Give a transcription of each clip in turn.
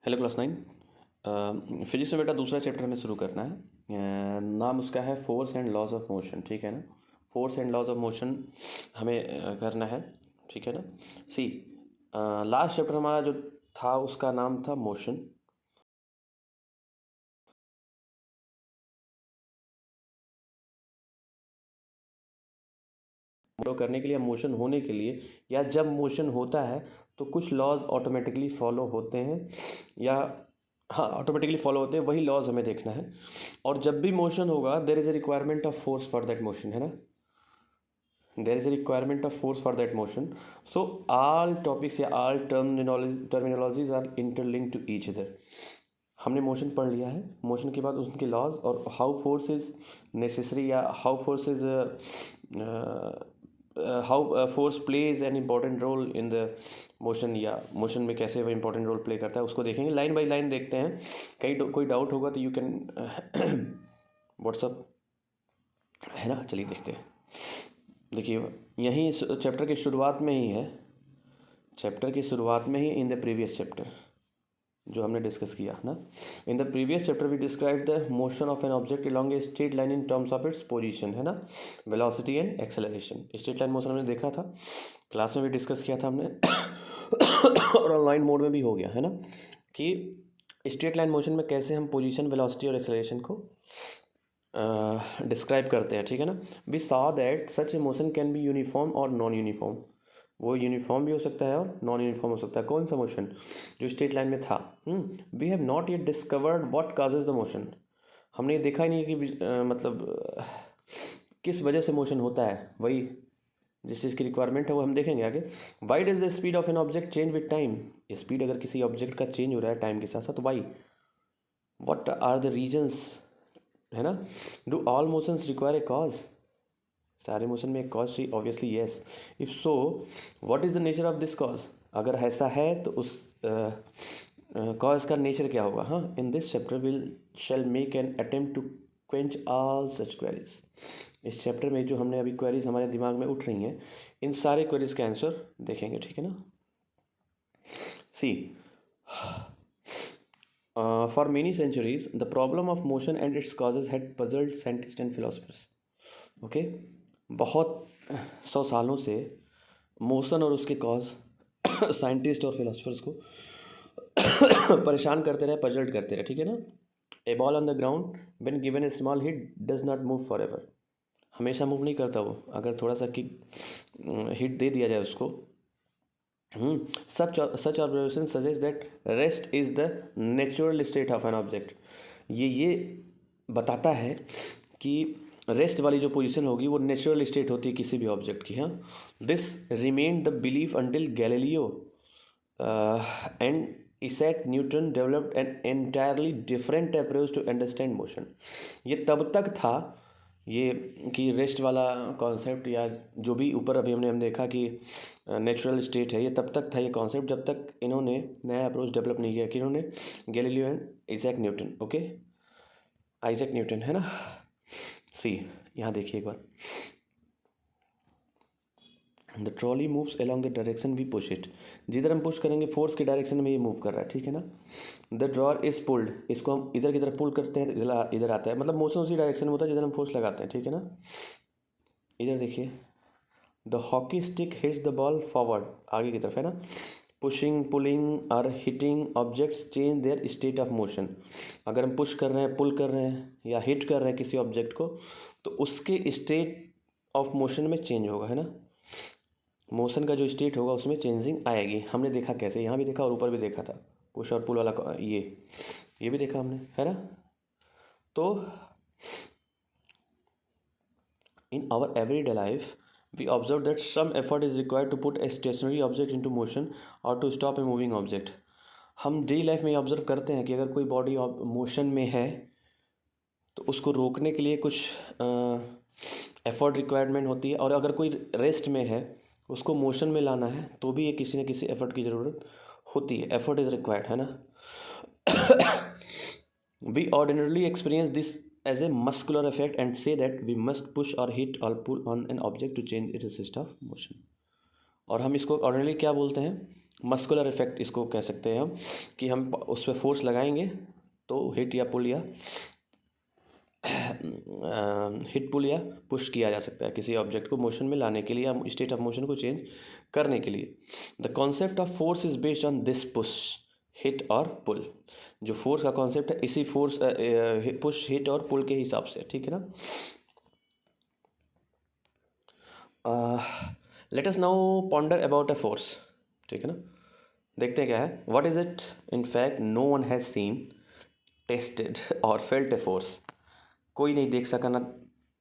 Hello class 9। Physics में बेटा दूसरा चैप्टर हमें शुरू करना है। नाम उसका है force and laws of motion, ठीक है ना। Force and laws of motion हमें करना है, ठीक है ना। सी, लास्ट चैप्टर हमारा जो था उसका नाम था मोशन। करने के लिए, मोशन होने के लिए, या जब मोशन होता है तो कुछ लॉज ऑटोमेटिकली फॉलो होते हैं, या हाँ ऑटोमेटिकली फॉलो होते हैं, वही लॉज हमें देखना है। और जब भी मोशन होगा there is a requirement of force for that motion, है ना। there is a requirement of force for that motion. So all topics या all terminologies are interlinked to each other. हमने मोशन पढ़ लिया है, मोशन के बाद उसके लॉज और हाउ फोर्स इज नेसेसरी, या how force is how force plays an important role in the motion, या मोशन में कैसे वो इम्पॉर्टेंट रोल प्ले करता है उसको देखेंगे। लाइन बाय लाइन देखते हैं। कोई डाउट होगा तो यू कैन व्हाट्सअप, है ना। चलिए देखते हैं। देखिए यहीं चैप्टर की शुरुआत में ही है, चैप्टर की शुरुआत में ही इन द प्रीवियस चैप्टर जो हमने डिस्कस किया ना। In the previous chapter we describe the motion of an object along a straight line in terms of its position, है ना, velocity and acceleration. Straight line motion हमने देखा था, class में भी डिस्कस किया था हमने और ऑनलाइन मोड में भी हो गया, है ना, कि स्ट्रेट लाइन मोशन में कैसे हम पोजीशन, वेलोसिटी और एक्सेलरेशन को डिस्क्राइब करते हैं, ठीक है ना। We saw that such a motion can be uniform और नॉन यूनिफॉर्म। वो यूनिफॉर्म भी हो सकता है और नॉन यूनिफॉर्म हो सकता है। कौन सा मोशन? जो स्ट्रेट लाइन में था। We have not yet discovered what causes the motion. हमने ये देखा ही नहीं कि मतलब किस वजह से मोशन होता है, वही जिस चीज़ की रिक्वायरमेंट है वो हम देखेंगे आगे। Why does the speed of an object change with time? Speed अगर किसी ऑब्जेक्ट का चेंज हो रहा है टाइम के साथ साथ, why, what are the reasons, है ना। Do all motions require a cause? सारे मोशन में एक कॉज चाहिए, obviously yes. If so what is the nature of this cause? अगर ऐसा है तो उस कॉज का नेचर क्या होगा? हाँ, in this chapter will shall make an attempt to quench all such queries. इस चैप्टर में जो हमने अभी क्वेरीज हमारे दिमाग में उठ रही हैं, इन सारे क्वेरीज का आंसर देखेंगे, ठीक है ना। सी, for many centuries, the problem of motion and its causes had puzzled scientists and philosophers. Okay, बहुत 100 सालों से मोशन और उसके कॉज साइंटिस्ट और फिलोसफर्स को परेशान करते रहे, पजल्ड करते रहे, ठीक है ना। A ball on the ground when given a small hit does not move forever. हमेशा मूव नहीं करता वो, अगर थोड़ा सा किक हिट दे दिया जाए उसको। Such observation suggest that rest is the natural state of an object. ये बताता है कि रेस्ट वाली जो पोजीशन होगी वो नेचुरल स्टेट होती है किसी भी ऑब्जेक्ट की। हाँ, this remain the belief until Galileo and Isaac Newton developed an entirely different approach to understand motion. ये तब तक था ये कि रेस्ट वाला कॉन्सेप्ट, या जो भी ऊपर अभी हमने देखा कि नेचुरल स्टेट है, ये तब तक था ये कॉन्सेप्ट जब तक इन्होंने नया अप्रोच डेवलप नहीं किया कि इन्होंने Galileo and Isaac Newton. Okay, Isaac Newton, है ना। सी, यहाँ देखिए एक बार। The trolley moves along the direction we push it. जिधर हम पुश करेंगे फोर्स के डायरेक्शन में ये मूव कर रहा है, ठीक है ना। द ड्रॉर इज पुल्ड, इसको हम इधर की तरफ पुल करते हैं तो इधर आता है, मतलब मोशन उसी डायरेक्शन में होता है जिधर हम फोर्स लगाते हैं, ठीक है ना। इधर देखिए, the hockey stick hits the ball forward, आगे की तरफ, है ना। पुशिंग, पुलिंग और hitting objects change their state of motion. अगर हम पुश कर रहे हैं, पुल कर रहे हैं या हिट कर रहे हैं किसी ऑब्जेक्ट को, तो उसके स्टेट ऑफ मोशन में चेंज होगा, है ना। मोशन का जो स्टेट होगा उसमें चेंजिंग आएगी। हमने देखा कैसे, यहाँ भी देखा और ऊपर भी देखा था, पुश और पुल वाला ये भी देखा हमने, है ना। तो in our everyday life we observe that some effort is required to put a stationary object into motion or to stop a moving object. हम डेली लाइफ में ऑब्जर्व करते हैं कि अगर कोई बॉडी मोशन में है तो उसको रोकने के लिए कुछ एफर्ट रिक्वायरमेंट होती है, और अगर कोई रेस्ट में है उसको मोशन में लाना है तो भी ये किसी न किसी एफर्ट की ज़रूरत होती है। एफर्ट इज़ रिक्वायर्ड, है ना। We ordinarily experience this as a muscular effect and say that we must push or hit or pull on an object to change its state of motion. और हम इसको ordinarily क्या बोलते हैं? Muscular effect इसको कह सकते हैं हम, कि हम उस पर फोर्स लगाएंगे तो हिट या पुल या हिट पुल या पुश किया जा सकता है किसी ऑब्जेक्ट को मोशन में लाने के लिए या स्टेट ऑफ मोशन को चेंज करने के लिए। The concept of force is based on this push hit और पुल। जो फोर्स का कॉन्सेप्ट है इसी फोर्स पुश हिट और पुल के हिसाब से, ठीक है ना। Let us now ponder about a force, ठीक है ना। देखते हैं क्या है। What is it in fact no one has seen tasted और फेल्ट ए फोर्स। कोई नहीं देख सका ना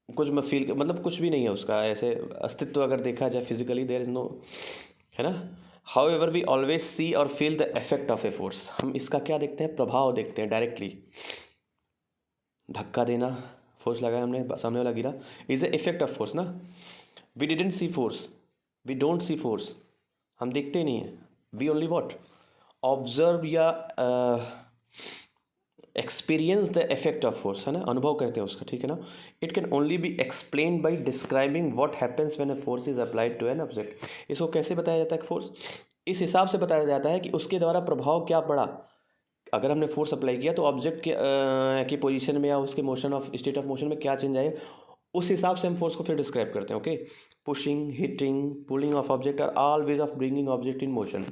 कुछ में फील, मतलब कुछ भी नहीं है उसका ऐसे अस्तित्व अगर देखा जाए फिजिकली, देयर इज नो, है ना। However we always see और feel the effect of a force. हम इसका क्या देखते हैं, प्रभाव देखते हैं डायरेक्टली। धक्का देना, फोर्स लगाया हमने, सामने वाला गिरा, is a effect of force ना। We didn't see force, we don't see force, हम देखते ही नहीं है। वी ओनली वॉट ऑब्जर्व या experience the effect of force, है ना, अनुभव करते हैं उसका, ठीक है ना। It can only be explain by describing what happens when a force is applied to an object. इसको कैसे बताया जाता है फोर्स, इस हिसाब से बताया जाता है कि उसके द्वारा प्रभाव क्या पड़ा। अगर हमने फोर्स अप्लाई किया तो ऑब्जेक्ट के की पोजीशन में या उसके motion of state of motion में क्या चेंज आए, उस हिसाब से हम फोर्स को फिर डिस्क्राइब करते हैं। Okay, pushing, hitting, pulling of object are all ways of bringing object in motion,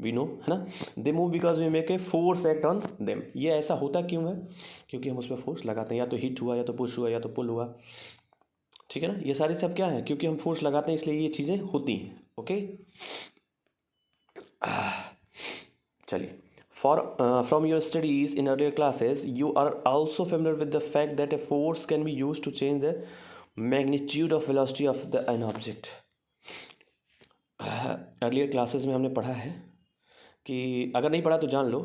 we know, है ना। They move because we make a force act on them. ये ऐसा होता क्यों है, क्योंकि हम उस पर फोर्स लगाते हैं, या तो हिट हुआ, या तो पुश हुआ, या तो पुल हुआ, ठीक है ना। ये सारी सब क्या है, क्योंकि हम फोर्स लगाते हैं इसलिए ये चीज़ें होती हैं। ओके, चलिए। From your studies in earlier classes, you are also familiar with the fact that a force can be used to change the magnitude of velocity of an object. Earlier classes में हमने पढ़ा है कि, अगर नहीं पढ़ा तो जान लो,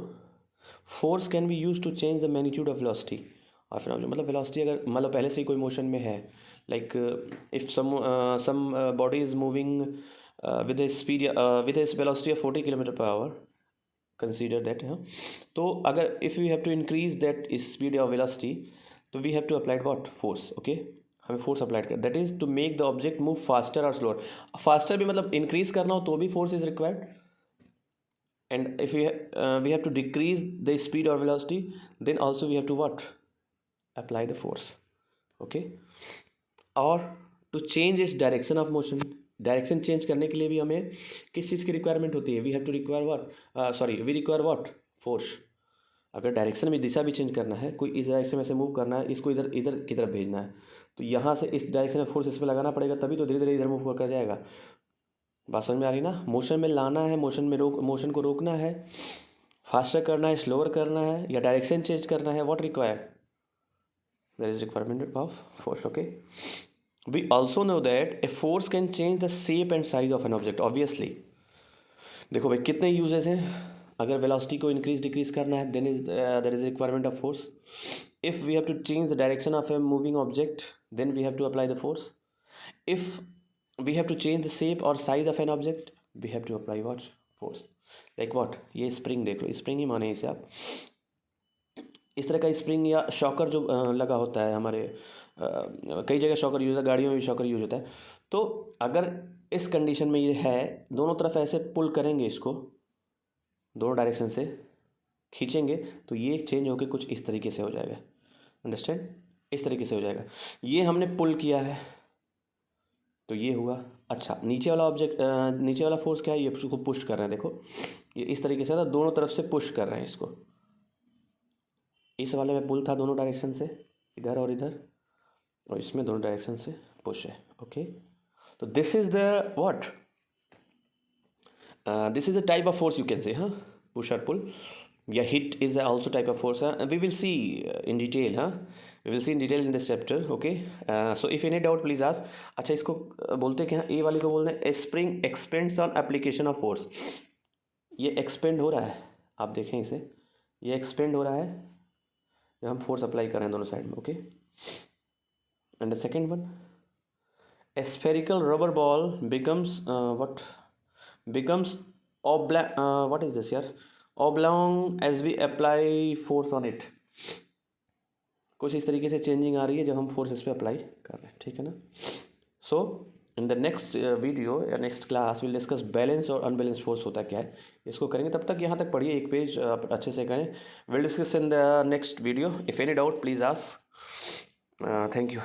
force can be use to change the magnitude of velocity of an object. मतलब वेलोसिटी अगर मतलब पहले से ही कोई मोशन में है, like if some body is moving with a speed with a velocity of 40 kilometre per hour, consider that, हाँ। तो अगर if you have to increase that speed of velocity, तो we have to applied what force. Okay, हमें force applied कर, that is to make the object move faster और slower. Faster भी मतलब increase करना हो तो भी force is required, and if we have to decrease the speed or velocity, then also we have to what, apply the force. Okay, और to change its direction of motion, direction change करने के लिए भी हमें किस चीज़ की requirement होती है, we have to require what, sorry we require what, force. अगर डायरेक्शन में दिशा भी चेंज करना है, कोई इस डायरेक्शन में से मूव करना है, इसको इधर इधर की तरफ भेजना है, तो यहाँ से इस डायरेक्शन में फोर्स इस पर लगाना पड़ेगा, तभी तो धीरे धीरे इधर मूव कर जाएगा। बात समझ में आ रही ना। मोशन में लाना है, मोशन को रोकना है, फास्टर करना है, स्लोअर करना है, या डायरेक्शन चेंज करना है, what required, there is requirement of force. Okay, we also know that a force can change the shape and size of an object. Obviously देखो भाई कितने यूजेस हैं। अगर वेलोसिटी को इंक्रीज डिक्रीज करना है, then there is requirement of force. If we have to change the direction of a moving object, then we have to apply the force. If we have to change the shape or size of an object, we have to apply what, force. Like what, ये spring देख लो, spring ही माने इसे आप। इस तरह का spring या shocker जो लगा होता है हमारे, कई जगह शॉकर यूज होता है, गाड़ियों में भी शॉकर यूज होता है। तो अगर इस कंडीशन में ये है, दोनों तरफ ऐसे पुल करेंगे, इसको दोनों डायरेक्शन से खींचेंगे, तो ये चेंज होकर कुछ इस तरीके से हो जाएगा। अंडरस्टैंड, इस तरीके से हो जाएगा। ये हमने पुल किया है तो ये हुआ। अच्छा, नीचे वाला ऑब्जेक्ट, नीचे वाला फोर्स क्या है, ये इसको पुश कर रहे हैं। देखो ये इस तरीके से था, दोनों तरफ से पुश कर रहे हैं इसको। इस वाले में पुल था दोनों डायरेक्शन से, इधर और इधर, और इसमें दोनों डायरेक्शन से पुश है। ओके, तो this is the what, this is the type of force you can say, हाँ, पुश और पुल, या hit is also type of force. We will see in detail, हाँ, we will see in detail in this chapter. Okay, so if any doubt please ask. अच्छा, इसको बोलते क्या, A वाले को बोलते हैं spring expands on application of force. ये एक्सपेंड हो रहा है, आप देखें इसे, ये एक्सपेंड हो रहा है जब हम फोर्स अप्लाई कर रहे हैं दोनों साइड में। Okay, and the second one, a spherical rubber ball becomes what, becomes what is this यार, oblong as we apply force on it। कुछ इस तरीके से चेंजिंग आ रही है जब हम फोर्स इस पे अप्लाई कर रहे हैं, ठीक है ना। सो इन द नेक्स्ट वीडियो या next class will discuss balance और अनबैलेंस फोर्स होता क्या है, इसको करेंगे। तब तक यहाँ तक पढ़िए, एक पेज आप अच्छे से करें। Will discuss in the next video. If any doubt please ask. Thank you.